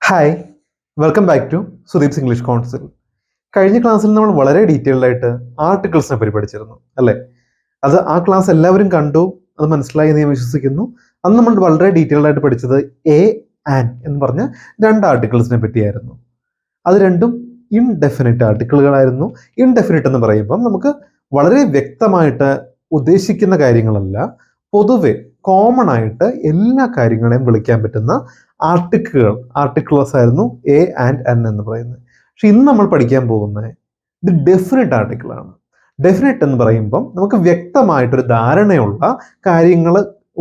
Hi, welcome back to Sudeep's English council. കഴിഞ്ഞ ക്ലാസ്സിൽ നമ്മൾ വളരെ ഡീറ്റെയിൽഡ് ആയിട്ട് ആർട്ടിക്കിൾസിനെ പറ്റി പഠിച്ചിരുന്നു അല്ലേ? ആ ക്ലാസ് എല്ലാവരും കണ്ടു, അത് മനസ്സിലായി എന്ന് ഞാൻ വിശ്വസിക്കുന്നു. അന്ന് നമ്മൾ വളരെ ഡീറ്റെയിൽഡ് ആയിട്ട് പഠിച്ചത് എ ആൻഡ് എന്ന് പറഞ്ഞ രണ്ട് ആർട്ടിക്കിൾസിനെ പറ്റിയായിരുന്നു. അത് രണ്ടും ഇൻഡെഫിനിറ്റ് ആർട്ടിക്കിളുകളായിരുന്നു. ഇൻഡെഫിനിറ്റ് എന്ന് പറയുമ്പം നമുക്ക് വളരെ വ്യക്തമായിട്ട് ഉദ്ദേശിക്കുന്ന കാര്യങ്ങളല്ല, പൊതുവെ കോമൺ ആയിട്ട് എല്ലാ കാര്യങ്ങളെയും വിളിക്കാൻ പറ്റുന്ന ആർട്ടിക്കിൾസ് ആയിരുന്നു എ ആൻഡ് എൻ എന്ന് പറയുന്നത്. പക്ഷെ ഇന്ന് നമ്മൾ പഠിക്കാൻ പോകുന്നത് ഇത് ഡെഫിനിറ്റ് ആർട്ടിക്കിളാണ്. ഡെഫിനിറ്റ് എന്ന് പറയുമ്പം നമുക്ക് വ്യക്തമായിട്ടൊരു ധാരണയുള്ള കാര്യങ്ങൾ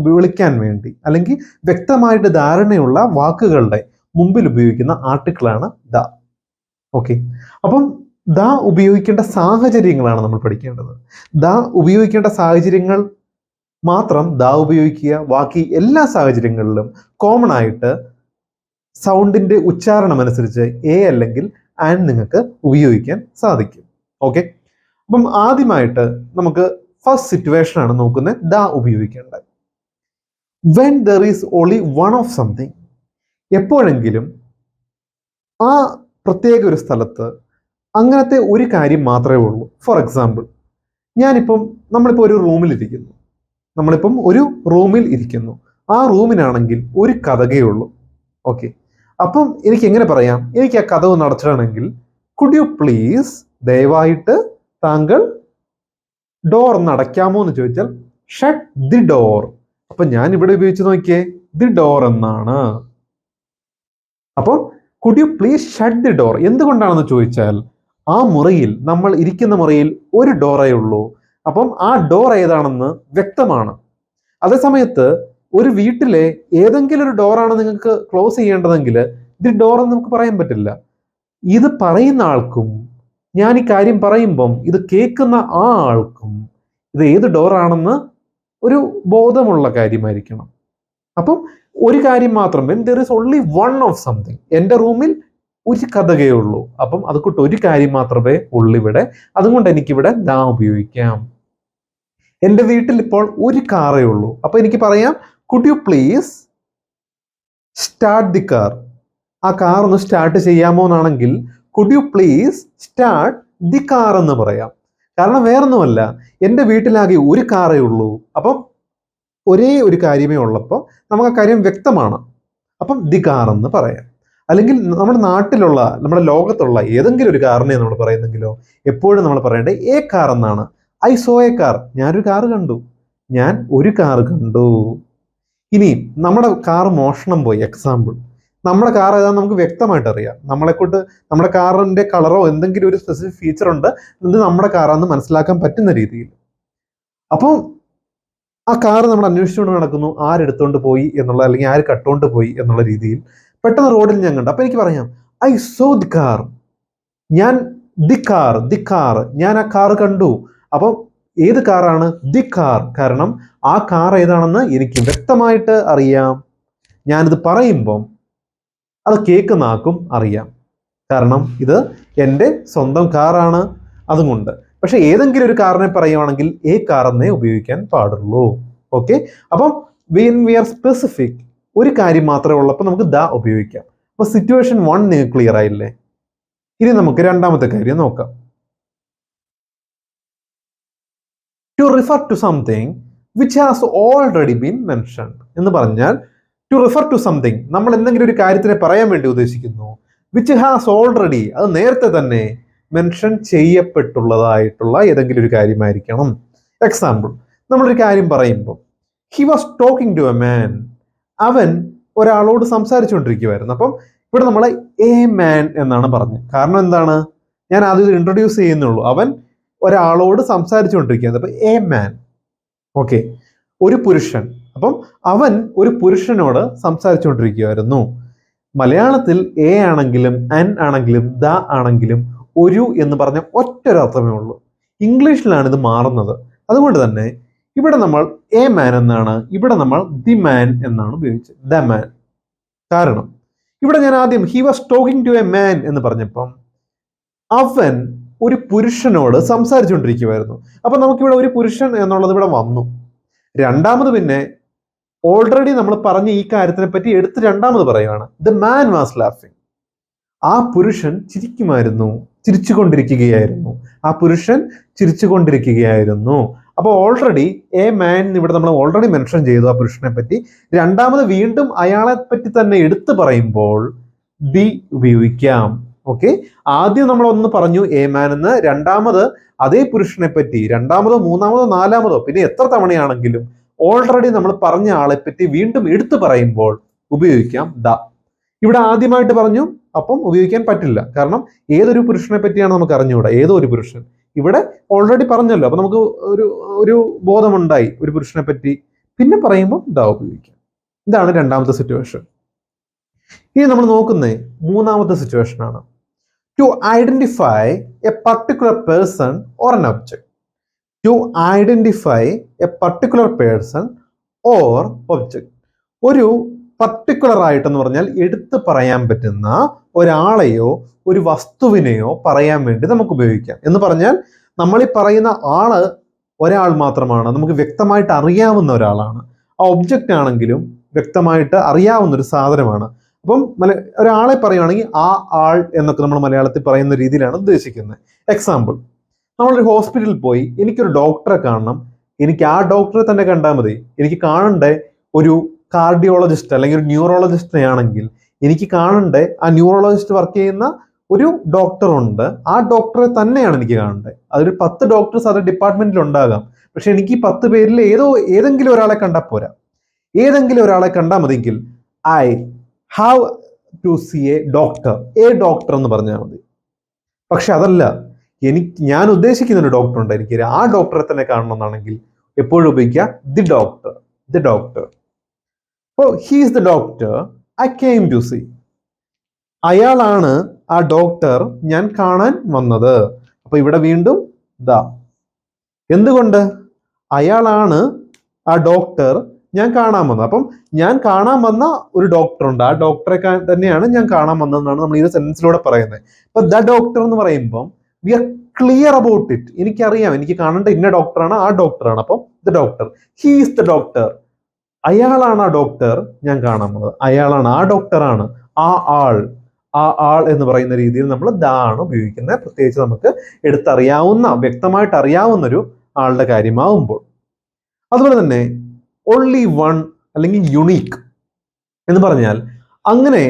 വിളിക്കാൻ വേണ്ടി, അല്ലെങ്കിൽ വ്യക്തമായിട്ട് ധാരണയുള്ള വാക്കുകളുടെ മുമ്പിൽ ഉപയോഗിക്കുന്ന ആർട്ടിക്കിളാണ് ദ. ഓക്കെ, അപ്പം ദ ഉപയോഗിക്കേണ്ട സാഹചര്യങ്ങളാണ് നമ്മൾ പഠിക്കേണ്ടത്. ദ ഉപയോഗിക്കേണ്ട സാഹചര്യങ്ങൾ മാത്രം ദ ഉപയോഗിക്കുക, ബാക്കി എല്ലാ സാഹചര്യങ്ങളിലും കോമൺ ആയിട്ട് സൗണ്ടിന്റെ ഉച്ചാരണം അനുസരിച്ച് എ അല്ലെങ്കിൽ ആൻഡ് നിങ്ങൾക്ക് ഉപയോഗിക്കാൻ സാധിക്കും. ഓക്കെ, അപ്പം ആദ്യമായിട്ട് നമുക്ക് ഫസ്റ്റ് സിറ്റുവേഷൻ ആണ് നോക്കുന്നത് ദ ഉപയോഗിക്കേണ്ടത്. When there is only one of something, എപ്പോഴെങ്കിലും ആ പ്രത്യേക ഒരു സ്ഥലത്ത് അങ്ങനത്തെ ഒരു കാര്യം മാത്രമേ ഉള്ളൂ. ഫോർ എക്സാമ്പിൾ, നമ്മളിപ്പോൾ ഒരു റൂമിൽ ഇരിക്കുന്നു. ആ റൂമിനാണെങ്കിൽ ഒരു കതകേ ഉള്ളൂ. ഓക്കെ, അപ്പം എനിക്ക് എങ്ങനെ പറയാം? എനിക്ക് ആ കതവ് നടച്ചിടണമെങ്കിൽ കുഡ് യു പ്ലീസ്, ദയവായിട്ട് താങ്കൾ ഡോർ ഒന്ന് അടയ്ക്കാമോ എന്ന് ചോദിച്ചാൽ ഷട്ട് ദി ഡോർ. അപ്പൊ ഞാൻ ഇവിടെ ഉപയോഗിച്ച് നോക്കിയേ, ദി ഡോർ എന്നാണ്. അപ്പം could you please shut the door എന്തുകൊണ്ടാണെന്ന് ചോദിച്ചാൽ നമ്മൾ ഇരിക്കുന്ന മുറിയിൽ ഒരു ഡോറേ ഉള്ളൂ. അപ്പം ആ ഡോർ ഏതാണെന്ന് വ്യക്തമാണ്. അതേസമയത്ത് ഒരു വീട്ടിലെ ഏതെങ്കിലും ഒരു ഡോറാണ് നിങ്ങൾക്ക് ക്ലോസ് ചെയ്യേണ്ടതെങ്കിൽ ദി ഡോർ എന്ന് നമുക്ക് പറയാൻ പറ്റില്ല. ഇത് പറയുന്ന ആൾക്കും ഞാൻ ഈ കാര്യം പറയുമ്പം ഇത് കേൾക്കുന്ന ആ ആൾക്കും ഇത് ഏത് ഡോറാണെന്ന് ഒരു ബോധമുള്ള കാര്യമായിരിക്കണം. അപ്പം ഒരു കാര്യം മാത്രം, when there is only one of something, എൻ്റെ റൂമിൽ ഒരു കതകേ ഉള്ളൂ. അപ്പം അതുകൊണ്ട് ഒരു കാര്യം മാത്രമേ ഉള്ളൂ ഇവിടെ, അതുകൊണ്ട് എനിക്കിവിടെ ദാ ഉപയോഗിക്കാം. എൻ്റെ വീട്ടിൽ ഇപ്പോൾ ഒരു കാറേ ഉള്ളൂ. അപ്പൊ എനിക്ക് പറയാം could you please start the car. ആ കാർ ഒന്ന് സ്റ്റാർട്ട് ചെയ്യാമോ എന്നാണെങ്കിൽ could you please start the car എന്ന് പറയാം. കാരണം വേറൊന്നുമല്ല, എൻ്റെ വീട്ടിലാകെ ഒരു കാറേ ഉള്ളൂ. അപ്പം ഒരേ ഒരു കാര്യമേ ഉള്ളപ്പോൾ നമുക്ക് ആ കാര്യം വ്യക്തമാണ്. അപ്പം ദി കാർ എന്ന് പറയാം. അല്ലെങ്കിൽ നമ്മുടെ ലോകത്തുള്ള ഏതെങ്കിലും ഒരു കാറിനെ നമ്മൾ പറയുന്നെങ്കിലോ എപ്പോഴും നമ്മൾ പറയേണ്ടത് എ കാർ എന്നാണ്. ഐ സോ എ കാർ, ഞാനൊരു കാർ കണ്ടു. ഇനി നമ്മുടെ കാർ മോഷണം പോയി, എക്സാമ്പിൾ, നമ്മുടെ കാർ ഏതാണെന്ന് നമുക്ക് വ്യക്തമായിട്ട് അറിയാം. നമ്മുടെ കാറിന്റെ കളറോ എന്തെങ്കിലും ഒരു സ്പെസിഫിക് ഫീച്ചർ ഉണ്ട്, ഇത് നമ്മുടെ കാറാണെന്ന് മനസ്സിലാക്കാൻ പറ്റുന്ന രീതിയിൽ. അപ്പോൾ ആ കാർ നമ്മൾ അന്വേഷിച്ചുകൊണ്ട് നടക്കുന്നു, ആരെടുത്തോണ്ട് പോയി എന്നുള്ള, അല്ലെങ്കിൽ ആര് കട്ടുകൊണ്ട് പോയി എന്നുള്ള രീതിയിൽ പെട്ടെന്ന് റോഡിൽ ഞാൻ കണ്ടു. അപ്പൊ എനിക്ക് പറയാം ഐ സോ ദി കാർ, ഞാൻ ആ കാർ കണ്ടു. അപ്പം ഏത് കാറാണ്? The car. കാരണം ആ കാർ ഏതാണെന്ന് എനിക്ക് വ്യക്തമായിട്ട് അറിയാം. ഞാനിത് പറയുമ്പം അത് കേൾക്കുന്ന ആൾക്കും അറിയാം, കാരണം ഇത് എൻ്റെ സ്വന്തം കാറാണ്. അതുകൊണ്ട് പക്ഷെ ഏതെങ്കിലും ഒരു കാറിനെ പറയുവാണെങ്കിൽ എ കാർ എന്നേ ഉപയോഗിക്കാൻ പാടുള്ളൂ. ഓക്കെ, അപ്പം വെൻ വി ആർ സ്പെസിഫിക്, ഒരു കാര്യം മാത്രമേ ഉള്ളപ്പോൾ നമുക്ക് ദ ഉപയോഗിക്കാം. അപ്പൊ സിറ്റുവേഷൻ 1 നിങ്ങൾക്ക് ക്ലിയർ ആയില്ലേ? ഇനി നമുക്ക് രണ്ടാമത്തെ കാര്യം നോക്കാം. To refer to something which has already been mentioned എന്ന് പറഞ്ഞാൽ, ടു റിഫർ ടു സംതിങ്, നമ്മൾ എന്തെങ്കിലും ഒരു കാര്യത്തിനെ പറയാൻ വേണ്ടി ഉദ്ദേശിക്കുന്നു. വിച്ച് ഹാസ് ഓൾറെഡി, അത് നേരത്തെ തന്നെ മെൻഷൻ ചെയ്യപ്പെട്ടുള്ളതായിട്ടുള്ള ഏതെങ്കിലും ഒരു കാര്യമായിരിക്കണം. എക്സാമ്പിൾ, നമ്മളൊരു കാര്യം പറയുമ്പോൾ he was talking to a man, അവൻ ഒരാളോട് സംസാരിച്ചുകൊണ്ടിരിക്കുമായിരുന്നു. അപ്പം ഇവിടെ നമ്മൾ എ മാൻ എന്നാണ് പറഞ്ഞത്. കാരണം എന്താണ്? ഞാൻ ആദ്യം ഇൻട്രൊഡ്യൂസ് ചെയ്യുന്നുള്ളൂ. അവൻ ഒരാളോട് സംസാരിച്ചുകൊണ്ടിരിക്കുന്നത്. അപ്പൊ എ മാൻ. ഓക്കെ, ഒരു പുരുഷൻ. അപ്പം അവൻ ഒരു പുരുഷനോട് സംസാരിച്ചുകൊണ്ടിരിക്കുകയായിരുന്നു. മലയാളത്തിൽ എ ആണെങ്കിലും എൻ ആണെങ്കിലും ദ ആണെങ്കിലും ഒരു എന്ന് പറഞ്ഞ ഒറ്റൊരർത്ഥമേ ഉള്ളൂ. ഇംഗ്ലീഷിലാണ് ഇത് മാറുന്നത്. അതുകൊണ്ട് തന്നെ ഇവിടെ നമ്മൾ എ മാൻ എന്നാണ്, ഇവിടെ നമ്മൾ ദി മാൻ എന്നാണ് ഉപയോഗിച്ചത്, ദ മാൻ. കാരണം ഇവിടെ ഞാൻ ആദ്യം he was talking to a man എന്ന് പറഞ്ഞപ്പം അവൻ ഒരു പുരുഷനോട് സംസാരിച്ചുകൊണ്ടിരിക്കുമായിരുന്നു. അപ്പൊ നമുക്കിവിടെ ഒരു പുരുഷൻ എന്നുള്ളത് ഇവിടെ വന്നു. രണ്ടാമത് പിന്നെ ഓൾറെഡി നമ്മൾ പറഞ്ഞ ഈ കാര്യത്തിനെ പറ്റി എടുത്ത് രണ്ടാമത് പറയുകയാണ്, ദ മാൻ വാസ് ലാഫിങ്. ആ പുരുഷൻ ചിരിച്ചുകൊണ്ടിരിക്കുകയായിരുന്നു. ആ പുരുഷൻ ചിരിച്ചുകൊണ്ടിരിക്കുകയായിരുന്നു. അപ്പോൾ ഓൾറെഡി എ മാൻ ഇവിടെ നമ്മൾ ഓൾറെഡി മെൻഷൻ ചെയ്തു ആ പുരുഷനെ പറ്റി. രണ്ടാമത് വീണ്ടും അയാളെ പറ്റി തന്നെ എടുത്തു പറയുമ്പോൾ ദി ഉപയോഗിക്കാം. ഓക്കെ, ആദ്യം നമ്മൾ ഒന്ന് പറഞ്ഞു എ മാൻ എന്ന്, രണ്ടാമത് അതേ പുരുഷനെ പറ്റി രണ്ടാമതോ മൂന്നാമതോ നാലാമതോ പിന്നെ എത്ര തവണയാണെങ്കിലും ഓൾറെഡി നമ്മൾ പറഞ്ഞ ആളെ പറ്റി വീണ്ടും എടുത്തു പറയുമ്പോൾ ഉപയോഗിക്കാം ദ. ഇവിടെ ആദ്യമായിട്ട് പറഞ്ഞു, അപ്പം ഉപയോഗിക്കാൻ പറ്റില്ല. കാരണം ഏതൊരു പുരുഷനെ പറ്റിയാണ് നമുക്ക് അറിഞ്ഞുകൂടാ, ഏതോ ഒരു പുരുഷൻ. ഇവിടെ ഓൾറെഡി പറഞ്ഞല്ലോ, അപ്പൊ നമുക്ക് ഒരു ബോധമുണ്ടായി ഒരു പുരുഷനെ പറ്റി. പിന്നെ പറയുമ്പോൾ ദ ഉപയോഗിക്കാം. ഇതാണ് രണ്ടാമത്തെ സിറ്റുവേഷൻ. ഇനി നമ്മൾ നോക്കുന്നത് മൂന്നാമത്തെ സിറ്റുവേഷൻ ആണ്. To identify a particular person or an object. To identify a particular person or object. ഒരു പർട്ടിക്കുലർ ആയിട്ടെന്ന് പറഞ്ഞാൽ എടുത്ത് പറയാൻ പറ്റുന്ന ഒരാളെയോ ഒരു വസ്തുവിനെയോ പറയാൻ വേണ്ടി നമുക്ക് ഉപയോഗിക്കാം. എന്ന് പറഞ്ഞാൽ നമ്മൾ ഈ പറയുന്ന ആള് ഒരാൾ മാത്രമാണ്, നമുക്ക് വ്യക്തമായിട്ട് അറിയാവുന്ന ഒരാളാണ്. ആ ഒബ്ജക്റ്റ് ആണെങ്കിലും വ്യക്തമായിട്ട് അറിയാവുന്ന ഒരു സാധനമാണ്. അപ്പം ഒരാളെ പറയുകയാണെങ്കിൽ ആ ആൾ എന്നൊക്കെ നമ്മൾ മലയാളത്തിൽ പറയുന്ന രീതിയിലാണ് ഉദ്ദേശിക്കുന്നത്. എക്സാമ്പിൾ, നമ്മളൊരു ഹോസ്പിറ്റലിൽ പോയി എനിക്കൊരു ഡോക്ടറെ കാണണം, എനിക്ക് ആ ഡോക്ടറെ തന്നെ കണ്ടാൽ മതി. എനിക്ക് കാണേണ്ട ഒരു കാർഡിയോളജിസ്റ്റ് അല്ലെങ്കിൽ ഒരു ന്യൂറോളജിസ്റ്റിനെ ആണെങ്കിൽ എനിക്ക് കാണണ്ടേ ആ ന്യൂറോളജിസ്റ്റ് വർക്ക് ചെയ്യുന്ന ഒരു ഡോക്ടറുണ്ട്, ആ ഡോക്ടറെ തന്നെയാണ് എനിക്ക് കാണേണ്ടത്. അതൊരു 10 ഡോക്ടേഴ്സ് അത് ഡിപ്പാർട്ട്മെന്റിൽ ഉണ്ടാകാം, പക്ഷെ എനിക്ക് 10 പേരിൽ ഏതെങ്കിലും ഒരാളെ കണ്ടാൽ പോരാ. ഏതെങ്കിലും ഒരാളെ കണ്ടാൽ മതിയെങ്കിൽ I have to see a doctor എന്ന് പറഞ്ഞാൽ മതി. പക്ഷെ അതല്ല, ഞാൻ ഉദ്ദേശിക്കുന്ന ഒരു ഡോക്ടർ ഉണ്ട്, എനിക്ക് ആ ഡോക്ടറെ തന്നെ കാണണം എന്നാണെങ്കിൽ എപ്പോഴും ഉപയോഗിക്കുക the doctor. Oh, he is the doctor I came to see. അയാളാണ് ആ ഡോക്ടർ ഞാൻ കാണാൻ വന്നത്. അപ്പൊ ഇവിടെ വീണ്ടും ദ. എന്തുകൊണ്ട്? അയാളാണ് ആ ഡോക്ടർ ഞാൻ കാണാൻ വന്നത്. അപ്പം ഞാൻ കാണാൻ വന്ന ഒരു ഡോക്ടറുണ്ട്, ആ ഡോക്ടറെ തന്നെയാണ് ഞാൻ കാണാൻ വന്നതെന്നാണ് നമ്മൾ ഈ ഒരു സെന്റൻസിലൂടെ പറയുന്നത്. അപ്പൊ ദ ഡോക്ടർ എന്ന് പറയുമ്പോൾ we are clear about it. എനിക്കറിയാം, എനിക്ക് കാണേണ്ട ഇന്ന ഡോക്ടറാണ്, ആ ഡോക്ടറാണ്. അപ്പം the doctor, he is the doctor. അയാളാണ് ആ ഡോക്ടർ ഞാൻ കാണാൻ വന്നത്, അയാളാണ്, ആ ഡോക്ടറാണ്, ആ ആൾ എന്ന് പറയുന്ന രീതിയിൽ നമ്മൾ ദ ആണ് ഉപയോഗിക്കുന്നത്. പ്രത്യേകിച്ച് നമുക്ക് എടുത്തറിയാവുന്ന, വ്യക്തമായിട്ട് അറിയാവുന്ന ഒരു ആളുടെ കാര്യമാവുമ്പോൾ. അതുപോലെ തന്നെ ഓൺലി വൺ അല്ലെങ്കിൽ യുണീക്ക് എന്ന് പറഞ്ഞാൽ അങ്ങനെ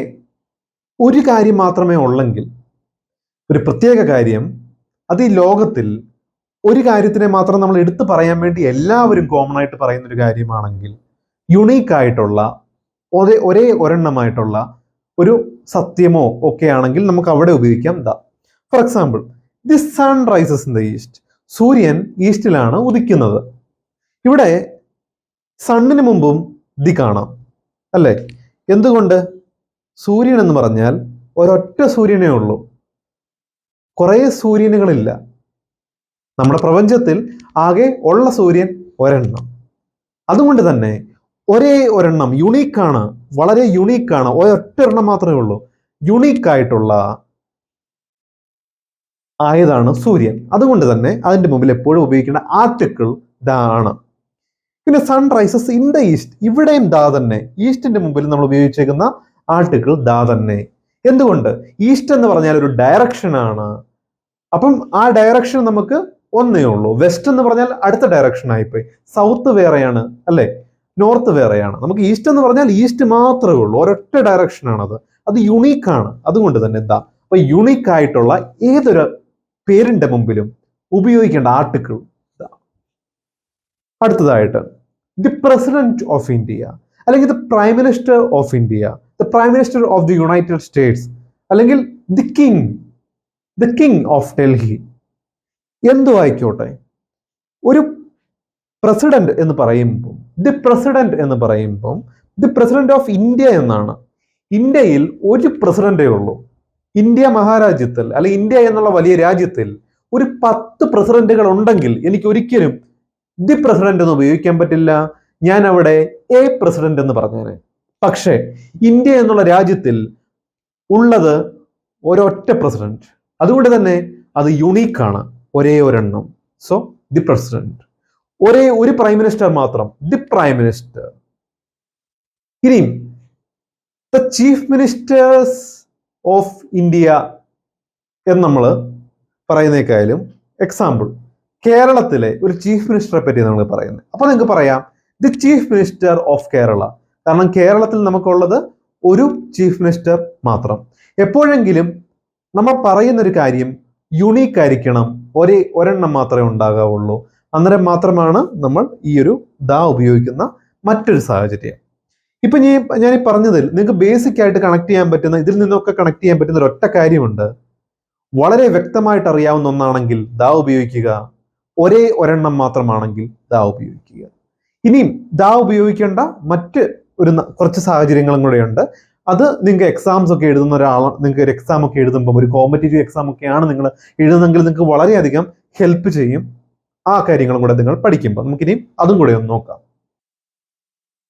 ഒരു കാര്യം മാത്രമേ ഉള്ളെങ്കിൽ, ഒരു പ്രത്യേക കാര്യം, അത് ഈ ലോകത്തിൽ ഒരു കാര്യത്തിനെ മാത്രം നമ്മൾ എടുത്തു പറയാൻ വേണ്ടി എല്ലാവരും കോമൺ ആയിട്ട് പറയുന്ന ഒരു കാര്യമാണെങ്കിൽ, യുണീക്ക് ആയിട്ടുള്ള ഒരേ ഒരെണ്ണമായിട്ടുള്ള ഒരു സത്യമോ ഒക്കെ ആണെങ്കിൽ നമുക്ക് അവിടെ ഉപയോഗിക്കാം the. For example, the sun rises in the east. സൂര്യൻ ഈസ്റ്റിലാണ് ഉദിക്കുന്നത്. ഇവിടെ സണ്ണിന് മുമ്പും ദി കാണാം അല്ലേ? എന്തുകൊണ്ട്? സൂര്യൻ എന്ന് പറഞ്ഞാൽ ഒരൊറ്റ സൂര്യനേ ഉള്ളൂ, കുറേ സൂര്യനുകളില്ല. നമ്മുടെ പ്രപഞ്ചത്തിൽ ആകെ ഉള്ള സൂര്യൻ ഒരെണ്ണം. അതുകൊണ്ട് തന്നെ ഒരേ ഒരെണ്ണം, യുണീക്കാണ്, വളരെ യുണീക്കാണ്, ഒരൊറ്റ എണ്ണം മാത്രമേ ഉള്ളൂ, യുണീക്കായിട്ടുള്ള ആയതാണ് സൂര്യൻ. അതുകൊണ്ട് തന്നെ അതിന്റെ മുമ്പിൽ എപ്പോഴും ഉപയോഗിക്കേണ്ട ആർട്ടിക്കിൾ ദ ആണ്. പിന്നെ sun rises in the east, ഇവിടെയും ദ തന്നെ, ഈസ്റ്റിന്റെ മുമ്പിൽ നമ്മൾ ഉപയോഗിച്ചേക്കുന്ന ആർട്ടിക്കിൾ ദ തന്നെ. എന്തുകൊണ്ട്? ഈസ്റ്റ് എന്ന് പറഞ്ഞാൽ ഒരു ഡയറക്ഷൻ ആണ്. അപ്പം ആ ഡയറക്ഷൻ നമുക്ക് ഒന്നേ ഉള്ളൂ. വെസ്റ്റ് എന്ന് പറഞ്ഞാൽ അടുത്ത ഡയറക്ഷൻ ആയിപ്പോയി, സൗത്ത് വേറെയാണ് അല്ലെ, നോർത്ത് വേറെയാണ്. നമുക്ക് ഈസ്റ്റ് എന്ന് പറഞ്ഞാൽ ഈസ്റ്റ് മാത്രമേ ഉള്ളൂ, ഒരൊറ്റ ഡയറക്ഷൻ ആണത്, അത് യുണീക്കാണ്. അതുകൊണ്ട് തന്നെ എന്താ, അപ്പൊ യുണീക്ക് ആയിട്ടുള്ള ഏതൊരു പേരിന്റെ മുമ്പിലും ഉപയോഗിക്കേണ്ട ആർട്ടിക്കിൾ. അടുത്തതായിട്ട് ദി പ്രസിഡന്റ് ഓഫ് ഇന്ത്യ, അല്ലെങ്കിൽ the prime minister of India, the prime minister of the United States, അല്ലെങ്കിൽ ദി കിങ് ഓഫ് ഡൽഹി. എന്തു ആയിക്കോട്ടെ, ഒരു പ്രസിഡന്റ് എന്ന് പറയുമ്പോൾ, ദി പ്രസിഡന്റ് ഓഫ് ഇന്ത്യ എന്നാണ്. ഇന്ത്യയിൽ ഒരു പ്രസിഡന്റേ ഉള്ളൂ. ഇന്ത്യ മഹാരാജ്യത്തിൽ അല്ലെങ്കിൽ ഇന്ത്യ എന്നുള്ള വലിയ രാജ്യത്തിൽ ഒരു 10 പ്രസിഡന്റുകൾ ഉണ്ടെങ്കിൽ എനിക്ക് ഒരിക്കലും ദി പ്രസിഡന്റ് എന്ന് ഉപയോഗിക്കാൻ പറ്റില്ല. ഞാൻ അവിടെ എ പ്രസിഡന്റ് എന്ന് പറഞ്ഞേനെ. പക്ഷേ ഇന്ത്യ എന്നുള്ള രാജ്യത്തിൽ ഉള്ളത് ഒരൊറ്റ പ്രസിഡന്റ്, അതുകൊണ്ട് തന്നെ അത് യുണീക്കാണ്, ഒരേ ഒരെണ്ണം. So the president. ഒരേ ഒരു പ്രൈം മിനിസ്റ്റർ മാത്രം, ദി പ്രൈം മിനിസ്റ്റർ. ഇനിയും the chief ministers of India എന്ന് നമ്മൾ പറയുന്നേക്കായാലും എക്സാമ്പിൾ കേരളത്തിലെ ഒരു ചീഫ് മിനിസ്റ്ററെ പറ്റി നമ്മൾ പറയുന്നത്. അപ്പോൾ നിങ്ങൾക്ക് പറയാം the chief minister of Kerala. കാരണം കേരളത്തിൽ നമുക്കുള്ളത് ഒരു ചീഫ് മിനിസ്റ്റർ മാത്രം. എപ്പോഴെങ്കിലും നമ്മൾ പറയുന്ന ഒരു കാര്യം യുണീക്ക് ആയിരിക്കണം, ഒരെണ്ണം മാത്രമേ ഉണ്ടാകാവുള്ളൂ. അന്നേരം മാത്രമാണ് നമ്മൾ ഈ ഒരു ദാ ഉപയോഗിക്കുന്ന മറ്റൊരു സാഹചര്യം. ഇപ്പൊ ഞാൻ ഈ പറഞ്ഞതിൽ നിങ്ങൾക്ക് ബേസിക് ആയിട്ട് കണക്ട് ചെയ്യാൻ പറ്റുന്ന, ഇതിൽ നിന്നൊക്കെ കണക്ട് ചെയ്യാൻ പറ്റുന്ന ഒരൊറ്റ കാര്യമുണ്ട്. വളരെ വ്യക്തമായിട്ട് അറിയാവുന്ന ഒന്നാണെങ്കിൽ ദാ ഉപയോഗിക്കുക, ഒരെണ്ണം മാത്രമാണെങ്കിൽ ദാ ഉപയോഗിക്കുക. ഇനിയും ദാ ഉപയോഗിക്കേണ്ട മറ്റ് കുറച്ച് സാഹചര്യങ്ങളും കൂടെയുണ്ട്. അത് നിങ്ങൾക്ക് എക്സാംസ് ഒക്കെ എഴുതുന്ന നിങ്ങൾക്ക് ഒരു എക്സാം ഒക്കെ എഴുതുമ്പോൾ, ഒരു കോമ്പറ്റേറ്റീവ് എക്സാം ഒക്കെയാണ് നിങ്ങൾ എഴുതുന്നെങ്കിൽ നിങ്ങൾക്ക് വളരെയധികം ഹെൽപ്പ് ചെയ്യും. ആ കാര്യങ്ങളും കൂടെ നിങ്ങൾ പഠിക്കുമ്പോൾ നമുക്കിനിയും അതും കൂടെ ഒന്ന് നോക്കാം.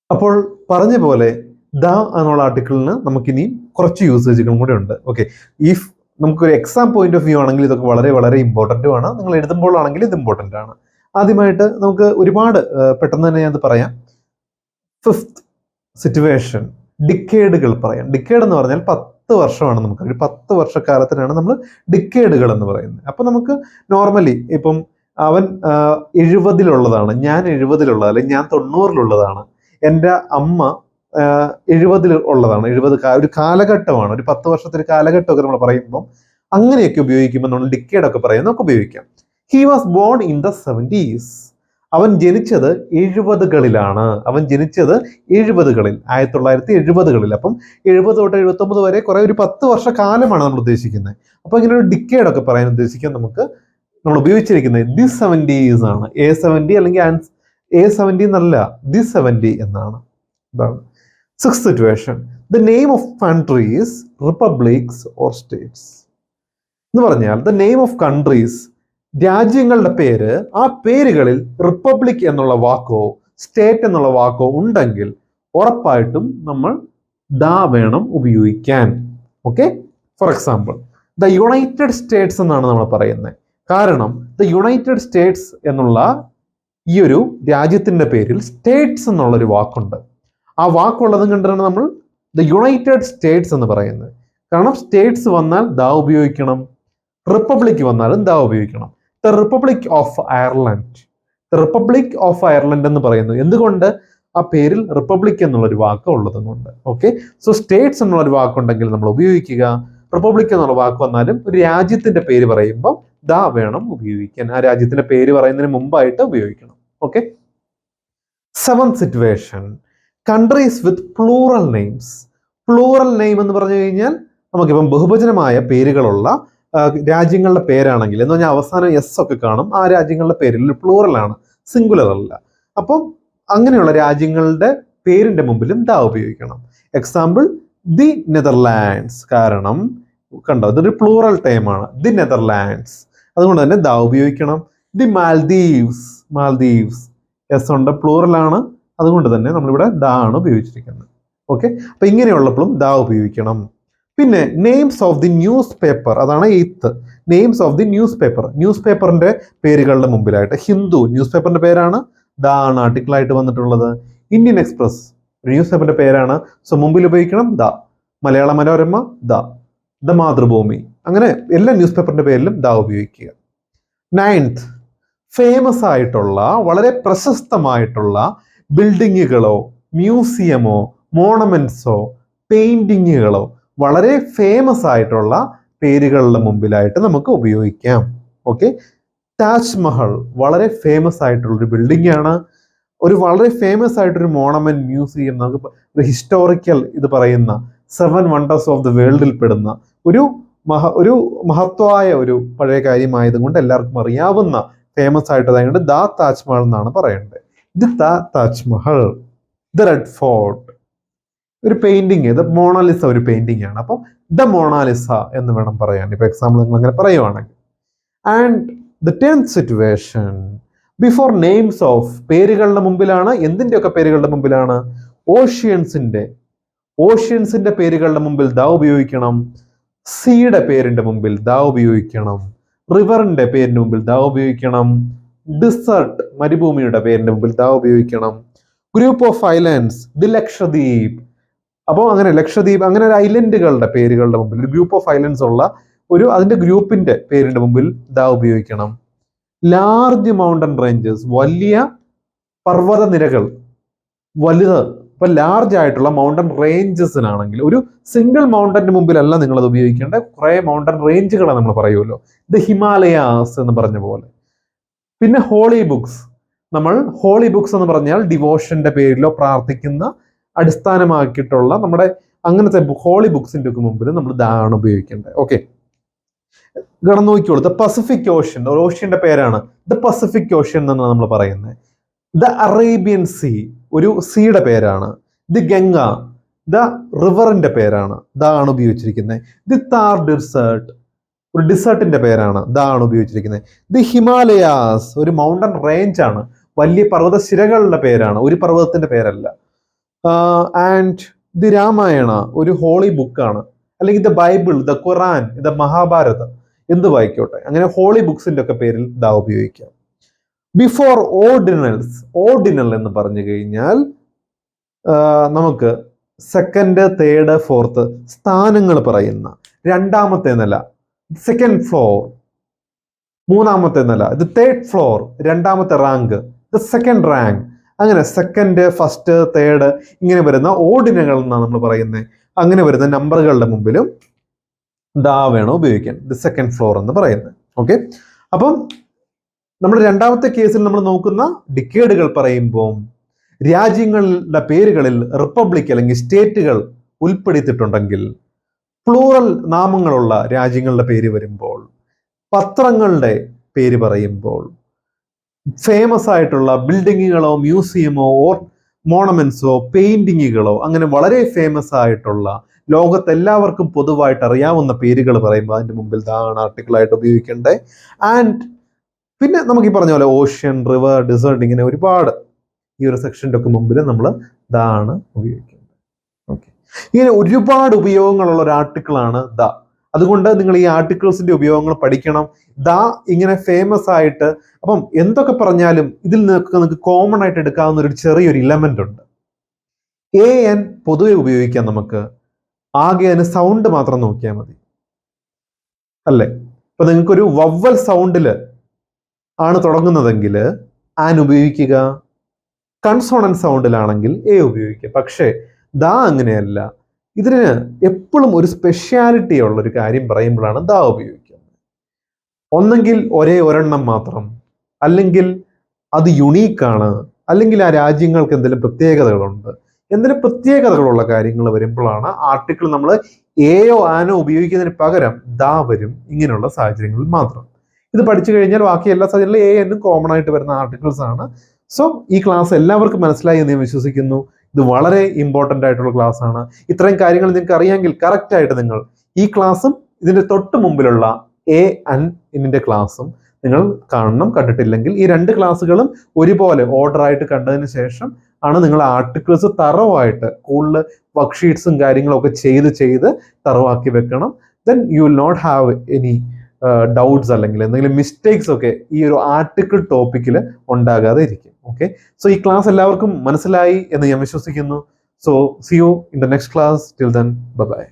അപ്പോൾ പറഞ്ഞ പോലെ ദ എന്നുള്ള ആർട്ടിക്കിളിന് നമുക്കിനിയും കുറച്ച് യൂസേജുകളും കൂടെ ഉണ്ട്. ഓക്കെ, നമുക്കൊരു എക്സാം പോയിന്റ് ഓഫ് വ്യൂ ആണെങ്കിൽ ഇതൊക്കെ വളരെ വളരെ ഇമ്പോർട്ടൻറ്റും ആണ്. നിങ്ങൾ എഴുതുമ്പോഴാണെങ്കിൽ ഇത് ഇമ്പോർട്ടൻ്റ് ആണ്. ആദ്യമായിട്ട് നമുക്ക് ഒരുപാട് പെട്ടെന്ന് തന്നെ ഞാൻ പറയാം. ഫിഫ്ത്ത് സിറ്റുവേഷൻ, ഡിക്കേഡുകൾ പറയാം. ഡിക്കേഡ് എന്ന് പറഞ്ഞാൽ 10 വർഷമാണ്. നമുക്ക് ഒരു 10 വർഷക്കാലത്തിനാണ് നമ്മൾ ഡിക്കേഡുകൾ എന്ന് പറയുന്നത്. അപ്പൊ നമുക്ക് നോർമലി ഇപ്പം അവൻ 70-ലുള്ളതാണ്, ഞാൻ 70-ലുള്ളത്, അല്ലെങ്കിൽ ഞാൻ 90-ലുള്ളതാണ്, എൻ്റെ അമ്മ 70-ലുള്ളതാണ്. ഒരു കാലഘട്ടമാണ്, ഒരു 10 വർഷത്തെ ഒരു കാലഘട്ടമൊക്കെ നമ്മൾ പറയുമ്പോൾ അങ്ങനെയൊക്കെ ഉപയോഗിക്കുമ്പോൾ നമ്മൾ ഡിക്കേഡൊക്കെ പറയാം, നമുക്ക് ഉപയോഗിക്കാം. He was born in the 70s. അവൻ ജനിച്ചത് 70-കളിലാണ്. അവൻ ജനിച്ചത് 70-കളിൽ, 1970-കളിൽ. അപ്പം 70 തൊട്ട് 79 വരെ ഒരു 10 വർഷ കാലമാണ് നമ്മൾ ഉദ്ദേശിക്കുന്നത്. അപ്പൊ ഇങ്ങനെ ഒരു ഡിക്കേഡൊക്കെ പറയാൻ ഉദ്ദേശിക്കാൻ നമ്മൾ ഉപയോഗിച്ചിരിക്കുന്നത് ദി 70s ആണ്. A70 അല്ലെങ്കിൽ A70 എന്നല്ല, ദി 70 എന്നാണ്. ഇതാണ് six situation. The name of countries, republics or States എന്ന് പറഞ്ഞാൽ ദ നെയിം ഓഫ് കൺട്രീസ്, രാജ്യങ്ങളുടെ പേര്, ആ പേരുകളിൽ റിപ്പബ്ലിക് എന്നുള്ള വാക്കോ സ്റ്റേറ്റ് എന്നുള്ള വാക്കോ ഉണ്ടെങ്കിൽ ഉറപ്പായിട്ടും നമ്മൾ ദാ വേണം ഉപയോഗിക്കാൻ. Okay, for example the United States എന്നാണ് നമ്മൾ പറയുന്നത്. കാരണം ദ യുണൈറ്റഡ് സ്റ്റേറ്റ്സ് എന്നുള്ള ഈ ഒരു രാജ്യത്തിന്റെ പേരിൽ സ്റ്റേറ്റ്സ് എന്നുള്ളൊരു വാക്കുണ്ട്. ആ വാക്കുള്ളതും കണ്ടാണ് നമ്മൾ ദ യുണൈറ്റഡ് സ്റ്റേറ്റ്സ് എന്ന് പറയുന്നത്. കാരണം സ്റ്റേറ്റ്സ് വന്നാൽ ദാ ഉപയോഗിക്കണം, റിപ്പബ്ലിക് വന്നാലും ദാ ഉപയോഗിക്കണം. The republic of Ireland, the republic of Ireland എന്ന് പറയുന്നു. എന്തുകൊണ്ട്? ആ പേരിൽ റിപ്പബ്ലിക് എന്നുള്ളൊരു വാക്ക് ഉള്ളത് കൊണ്ട്. ഓക്കെ, സോ സ്റ്റേറ്റ്സ് എന്നുള്ളൊരു വാക്കുണ്ടെങ്കിൽ നമ്മൾ ഉപയോഗിക്കുക. റിപ്പബ്ലിക് എന്നുള്ള വാക്ക് വന്നാലും ഒരു രാജ്യത്തിന്റെ പേര് പറയുമ്പോൾ ദാ വേണം ഉപയോഗിക്കാൻ. ആ രാജ്യത്തിന്റെ പേര് പറയുന്നതിന് മുമ്പായിട്ട് ഉപയോഗിക്കണം. ഓക്കെ, സെവൻത് സിറ്റുവേഷൻ, കൺട്രീസ് വിത്ത് പ്ലൂറൽ നെയിംസ്. പ്ലൂറൽ നെയിം എന്ന് പറഞ്ഞു കഴിഞ്ഞാൽ നമുക്കിപ്പം ബഹുവചനമായ പേരുകളുള്ള രാജ്യങ്ങളുടെ പേരാണെങ്കിൽ, എന്ന് പറഞ്ഞാൽ അവസാനം എസ് ഒക്കെ കാണും. ആ രാജ്യങ്ങളുടെ പേരിൽ പ്ലൂറലാണ്, സിംഗുലർ അല്ല. അപ്പം അങ്ങനെയുള്ള രാജ്യങ്ങളുടെ പേരിന്റെ മുമ്പിലും ദാ ഉപയോഗിക്കണം. Example the Netherlands. കാരണം കണ്ടോ, ഇതൊരു പ്ലൂറൽ ടൈമാണ്, ദി നെതർലാൻഡ്സ്. അതുകൊണ്ട് തന്നെ ദാ ഉപയോഗിക്കണം. ദി മാൽദീവ്സ്, മാൽദീവ്സ് എസ് ഉണ്ട്, പ്ലൂറലാണ്. അതുകൊണ്ട് തന്നെ നമ്മളിവിടെ ദാ ആണ് ഉപയോഗിച്ചിരിക്കുന്നത്. ഓക്കെ, അപ്പൊ ഇങ്ങനെയുള്ളപ്പോഴും ദാ ഉപയോഗിക്കണം. പിന്നെ names of the news paper, അതാണ് 8th. Names of the news paper, news പേപ്പറിന്റെ പേരുകളുടെ മുമ്പിലായിട്ട്. ഹിന്ദു ന്യൂസ് പേപ്പറിന്റെ പേരാണ്, ദാ ആണ് ആർട്ടിക്കിളായിട്ട് വന്നിട്ടുള്ളത്. ഇന്ത്യൻ എക്സ്പ്രസ് ന്യൂസ് പേപ്പറിന്റെ പേരാണ്, സോ മുമ്പിൽ ഉപയോഗിക്കണം ദാ. മലയാള മനോരമ ദാ, ദ മാതൃഭൂമി, അങ്ങനെ എല്ലാ ന്യൂസ് പേപ്പറിന്റെ പേരിലും ദാ ഉപയോഗിക്കുക. 9th, ഫേമസ് ആയിട്ടുള്ള, വളരെ പ്രശസ്തമായിട്ടുള്ള ബിൽഡിങ്ങുകളോ മ്യൂസിയമോ മോണമെന്റ്സോ പെയിന്റിങ്ങുകളോ വളരെ ഫേമസ് ആയിട്ടുള്ള പേരുകളുടെ മുമ്പിലായിട്ട് നമുക്ക് ഉപയോഗിക്കാം. ഓക്കെ, താജ്മഹൽ വളരെ ഫേമസ് ആയിട്ടുള്ള ഒരു ബിൽഡിംഗ് ആണ്. ഒരു വളരെ ഫേമസ് ആയിട്ടൊരു മോണമെന്റ് മ്യൂസിയം, നമുക്ക് ഒരു ഹിസ്റ്റോറിക്കൽ ഇത് പറയുന്ന 7 വണ്ടേഴ്സ് ഓഫ് ദി വേൾഡിൽ പെടുന്ന ഒരു മഹത്വമായ ഒരു പഴയ കാര്യമായതുകൊണ്ട് എല്ലാവർക്കും അറിയാവുന്ന ഫേമസ് ആയിട്ടതായത് ദ താജ്മഹൽ എന്നാണ് പറയേണ്ടത്. The Taj Mahal. The red fort ഒരു പെയിന്റിങ്, ദ മോണാലിസ ഒരു പെയിന്റിംഗ് ആണ്. അപ്പം ദ മോണാലിസ എന്ന് വേണം പറയാൻ, ഇപ്പൊ എക്സാമ്പിൾ നിങ്ങൾ അങ്ങനെ പറയുവാണെങ്കിൽ. And the 10th situation, before names of, പേരുകളുടെ മുമ്പിലാണ്. എന്തിൻ്റെയൊക്കെ പേരുകളുടെ മുമ്പിലാണ്? ഓഷ്യൻസിന്റെ പേരുകളുടെ മുമ്പിൽ ദാ ഉപയോഗിക്കണം. സീയുടെ പേരിന്റെ മുമ്പിൽ ദാ ഉപയോഗിക്കണം. റിവറിന്റെ പേരിന്റെ മുമ്പിൽ ദാ ഉപയോഗിക്കണം. ഡിസർട്ട് മരുഭൂമിയുടെ പേരിന്റെ മുമ്പിൽ ദാ ഉപയോഗിക്കണം. Group of islands, the Lakshadweep, അപ്പോൾ അങ്ങനെ ലക്ഷദ്വീപ് അങ്ങനെ ഒരു ഐലൻഡുകളുടെ പേരുകളുടെ മുമ്പിൽ ഒരു ഗ്രൂപ്പ് ഓഫ് ഐലൻഡ്സ് ഉള്ള അതിന്റെ ഗ്രൂപ്പിന്റെ പേരിന്റെ മുമ്പിൽ ദാ ഉപയോഗിക്കണം. ലാർജ് മൗണ്ടൻ റേഞ്ചസ്, വലിയ പർവ്വത നിരകൾ, വലുത്. ഇപ്പൊ ലാർജ് ആയിട്ടുള്ള മൗണ്ടൻ റേഞ്ചസിനാണെങ്കിൽ ഒരു സിംഗിൾ മൗണ്ടന്റെ മുമ്പിലല്ല നിങ്ങൾ അത് ഉപയോഗിക്കേണ്ട, കുറെ മൗണ്ടൻ റേഞ്ചുകളാണ് നമ്മൾ പറയുമല്ലോ, ദ ഹിമാലയാസ് എന്ന് പറഞ്ഞ പോലെ. പിന്നെ ഹോളി ബുക്സ്, നമ്മൾ ഹോളി ബുക്സ് എന്ന് പറഞ്ഞാൽ ഡിവോഷന്റെ പേരിലോ പ്രാർത്ഥിക്കുന്ന അടിസ്ഥാനമാക്കിയിട്ടുള്ള നമ്മുടെ അങ്ങനത്തെ ഹോളി ബുക്സിന്റെ ഒക്കെ മുമ്പിൽ നമ്മൾ ഇതാണ് ഉപയോഗിക്കേണ്ടത്. ഓക്കെ, കടന്നു നോക്കിക്കോളൂ. ദ പസഫിക് ഓഷ്യൻ, ഒരു ഓഷ്യന്റെ പേരാണ് ദ പസഫിക് ഓഷ്യൻ എന്നാണ് നമ്മൾ പറയുന്നത്. ദ അറേബ്യൻ സീ, ഒരു സീയുടെ പേരാണ്. ദി ഗംഗ, ദ റിവറിന്റെ പേരാണ്, ഇതാണ് ഉപയോഗിച്ചിരിക്കുന്നത്. ദി താർ ഡിസേർട്ട്, ഒരു ഡിസേർട്ടിന്റെ പേരാണ്, ഇതാണ് ഉപയോഗിച്ചിരിക്കുന്നത്. ദി ഹിമാലയാസ്, ഒരു മൗണ്ടൻ റേഞ്ച് ആണ്, വലിയ പർവ്വതശിരകളുടെ പേരാണ്, ഒരു പർവ്വതത്തിന്റെ പേരല്ല. ആൻഡ് ദി രാമായണ, ഒരു ഹോളി ബുക്കാണ്, അല്ലെങ്കിൽ the Bible, the Quran, the Mahabharatam, എന്ത് വായിക്കോട്ടെ. അങ്ങനെ ഹോളി ബുക്സിന്റെ ഒക്കെ പേരിൽ ദാ ഉപയോഗിക്കാം. ബിഫോർ ഓർഡിനൽസ്, ഓർഡിനൽ എന്ന് പറഞ്ഞു കഴിഞ്ഞാൽ നമുക്ക് സെക്കൻഡ്, തേർഡ്, ഫോർത്ത് സ്ഥാനങ്ങൾ പറയുന്ന രണ്ടാമത്തെ നില, സെക്കൻഡ് ഫ്ലോർ, മൂന്നാമത്തെ നില, ഇത് തേർഡ് ഫ്ലോർ, രണ്ടാമത്തെ റാങ്ക്, ദ സെക്കൻഡ് റാങ്ക്. അങ്ങനെ സെക്കൻഡ്, ഫസ്റ്റ്, തേർഡ് ഇങ്ങനെ വരുന്ന ഓർഡിനകൾ എന്നാണ് നമ്മൾ പറയുന്നത്. അങ്ങനെ വരുന്ന നമ്പറുകളുടെ മുമ്പിലും ദാ വേണം ഉപയോഗിക്കാൻ, ദ സെക്കൻഡ് ഫ്ലോർ എന്ന് പറയുന്നത്. ഓക്കെ, അപ്പം നമ്മുടെ രണ്ടാമത്തെ കേസിൽ നമ്മൾ നോക്കുന്ന ഡിക്കേഡുകൾ പറയുമ്പോൾ രാജ്യങ്ങളുടെ പേരുകളിൽ റിപ്പബ്ലിക് അല്ലെങ്കിൽ സ്റ്റേറ്റുകൾ ഉൾപ്പെടുത്തിയിട്ടുണ്ടെങ്കിൽ, പ്ലൂറൽ നാമങ്ങളുള്ള രാജ്യങ്ങളുടെ പേര് വരുമ്പോൾ, പത്രങ്ങളുടെ പേര് പറയുമ്പോൾ, ഫേമസ് ആയിട്ടുള്ള ബിൽഡിങ്ങുകളോ മ്യൂസിയമോ മോണമെന്റ്സോ പെയിന്റിങ്ങുകളോ അങ്ങനെ വളരെ ഫേമസ് ആയിട്ടുള്ള ലോകത്ത് എല്ലാവർക്കും പൊതുവായിട്ട് അറിയാവുന്ന പേരുകൾ പറയുമ്പോൾ അതിന്റെ മുമ്പിൽ ഇതാണ് ആർട്ടിക്കിളായിട്ട് ഉപയോഗിക്കേണ്ടത്. ആൻഡ് പിന്നെ നമുക്ക് ഈ പറഞ്ഞ പോലെ ഓഷ്യൻ, റിവർ, ഡിസേർട്ട് ഇങ്ങനെ ഒരുപാട് ഈ ഒരു സെക്ഷൻ്റെ ഒക്കെ മുമ്പിൽ നമ്മൾ ഇതാണ് ഉപയോഗിക്കേണ്ടത്. ഓക്കെ, ഇങ്ങനെ ഒരുപാട് ഉപയോഗങ്ങളുള്ള ഒരു ആർട്ടിക്കിളാണ് ദ. അതുകൊണ്ട് നിങ്ങൾ ഈ ആർട്ടിക്കിൾസിന്റെ ഉപയോഗങ്ങൾ പഠിക്കണം. ദാ ഇങ്ങനെ ഫേമസ് ആയിട്ട്, അപ്പം എന്തൊക്കെ പറഞ്ഞാലും ഇതിൽ നിങ്ങൾക്ക് കോമൺ ആയിട്ട് എടുക്കാവുന്ന ഒരു ചെറിയൊരു ഇലമെന്റ് ഉണ്ട്. എൻ പൊതുവെ ഉപയോഗിക്കാം നമുക്ക്, ആകെ അതിന് സൗണ്ട് മാത്രം നോക്കിയാൽ മതി അല്ലേ. ഇപ്പൊ നിങ്ങൾക്കൊരു വവ്വൽ സൗണ്ടില് ആണ് തുടങ്ങുന്നതെങ്കിൽ ആൻ ഉപയോഗിക്കുക, കൺസോണന്റ് സൗണ്ടിലാണെങ്കിൽ എ ഉപയോഗിക്കുക. പക്ഷേ ദാ അങ്ങനെയല്ല, ഇതിന് എപ്പോഴും ഒരു സ്പെഷ്യാലിറ്റി ഉള്ള ഒരു കാര്യം പറയുമ്പോഴാണ് ദാ ഉപയോഗിക്കുന്നത്. ഒന്നെങ്കിൽ ഒരെണ്ണം മാത്രം, അല്ലെങ്കിൽ അത് യുണീക്കാണ്, അല്ലെങ്കിൽ ആ രാജ്യങ്ങൾക്ക് എന്തെങ്കിലും പ്രത്യേകതകളുണ്ട്. എന്തെങ്കിലും പ്രത്യേകതകളുള്ള കാര്യങ്ങൾ വരുമ്പോഴാണ് ആർട്ടിക്കിൾ നമ്മൾ എയോ ആനോ ഉപയോഗിക്കുന്നതിന് പകരം ദാ വരും, ഇങ്ങനെയുള്ള സാഹചര്യങ്ങളിൽ മാത്രം. ഇത് പഠിച്ചു കഴിഞ്ഞാൽ ബാക്കി എല്ലാ സാഹചര്യങ്ങളിലും എ എന്നും കോമൺ ആയിട്ട് വരുന്ന ആർട്ടിക്കിൾസ് ആണ്. സോ ഈ ക്ലാസ് എല്ലാവർക്കും മനസ്സിലായി എന്ന് ഞാൻ വിശ്വസിക്കുന്നു. ഇത് വളരെ ഇമ്പോർട്ടൻ്റ് ആയിട്ടുള്ള ക്ലാസ് ആണ്. ഇത്രയും കാര്യങ്ങൾ നിങ്ങൾക്ക് അറിയാമെങ്കിൽ കറക്റ്റ് ആയിട്ട് നിങ്ങൾ ഈ ക്ലാസ്സും ഇതിന്റെ തൊട്ട് മുമ്പിലുള്ള എ ആൻഡ് എന്നിന്റെ ക്ലാസ്സും നിങ്ങൾ കാണണം. കണ്ടിട്ടില്ലെങ്കിൽ ഈ രണ്ട് ക്ലാസ്സുകളും ഒരുപോലെ ഓർഡർ ആയിട്ട് കണ്ടതിന് ശേഷം ആണ് നിങ്ങൾ ആർട്ടിക്കിൾസ് തറവായിട്ട് കൂടുതൽ വർക്ക്ഷീറ്റ്സും കാര്യങ്ങളും ഒക്കെ ചെയ്ത് തറവാക്കി വെക്കണം. Then you will not have any doubts അല്ലെങ്കിൽ എന്തെങ്കിലും മിസ്റ്റേക്സ് ഒക്കെ ഈ ഒരു ആർട്ടിക്കിൾ ടോപ്പിക്കിൽ ഉണ്ടാകാതെ ഇരിക്കും. ഓക്കെ, സോ ഈ ക്ലാസ് എല്ലാവർക്കും മനസ്സിലായി എന്ന് ഞാൻ വിശ്വസിക്കുന്നു. So C you in the next class. Till then bye bye.